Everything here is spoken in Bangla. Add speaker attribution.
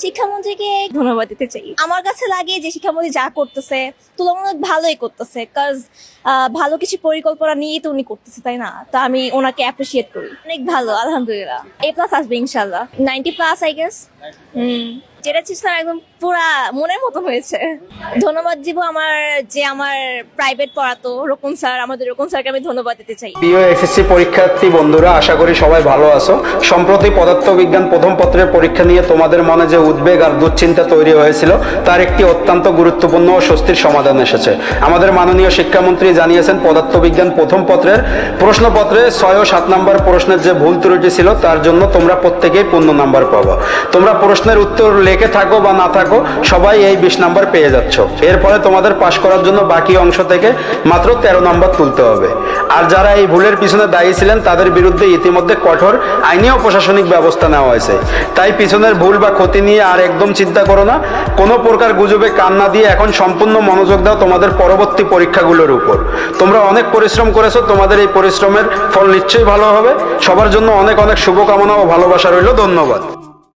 Speaker 1: শিক্ষামন্ত্রীকে ধন্যবাদ দিতে চাই। আমার কাছে লাগে যে শিক্ষামন্ত্রী যা করতেছে তুলনামূলক ভালোই করতেছে, কাজ ভালো কিছু পরিকল্পনা নিয়ে তো উনি করতেছে, তাই না? তো আমি ওনাকে অ্যাপ্রিসিয়েট করি। অনেক ভালো, আলহামদুলিল্লাহ। A+ আসবে ইনশাল্লাহ, 90+ আই গেস। যেটা চেষ্টা একদম পুরা মনের মতো হয়েছে। ধন্যবাদ দিব আমার প্রাইভেট পড়াতো রোকন স্যার, আমাদের রোকন স্যারকে আমি ধন্যবাদ দিতে চাই।
Speaker 2: প্রিয় এসএসসি পরীক্ষার্থী বন্ধুরা, আশা করি সবাই ভালো আছো। সম্প্রতি পদার্থবিজ্ঞান প্রথম পত্রের পরীক্ষা নিয়ে তোমাদের মনে যে উদ্বেগ আর দুশ্চিন্তা তৈরি হয়েছিল তার একটি অত্যন্ত গুরুত্বপূর্ণ ও স্বস্তির সমাধান এসেছে। আমাদের মাননীয় শিক্ষামন্ত্রী জানিয়েছেন পদার্থবিজ্ঞান প্রথম পত্রের প্রশ্নপত্রে 6 ও 7 নম্বর প্রশ্নের যে ভুল ত্রুটি ছিল তার জন্য তোমরা প্রত্যেকেই পূর্ণ নাম্বার পাবো। তোমরা প্রশ্নের উত্তর লেখে থাকো বা না থাকো, সবাই এই 20 নাম্বার পেয়ে যাচ্ছ। এরপরে তোমাদের পাশ করার জন্য বাকি অংশ থেকে মাত্র 13 নাম্বার তুলতে হবে। আর যারা এই ভুলের পিছনে দায়ী ছিলেন তাদের বিরুদ্ধে ইতিমধ্যে কঠোর আইনি ও প্রশাসনিক ব্যবস্থা নেওয়া হয়েছে। তাই পিছনের ভুল বা ক্ষতি নিয়ে আর একদম চিন্তা করো না। কোনো প্রকার গুজবে কান না দিয়ে এখন সম্পূর্ণ মনোযোগ দাও তোমাদের পরবর্তী পরীক্ষাগুলোর উপর। তোমরা অনেক পরিশ্রম করেছো, তোমাদের এই পরিশ্রমের ফল নিশ্চয়ই ভালো হবে। সবার জন্য অনেক অনেক শুভকামনা ও ভালোবাসা রইল। ধন্যবাদ।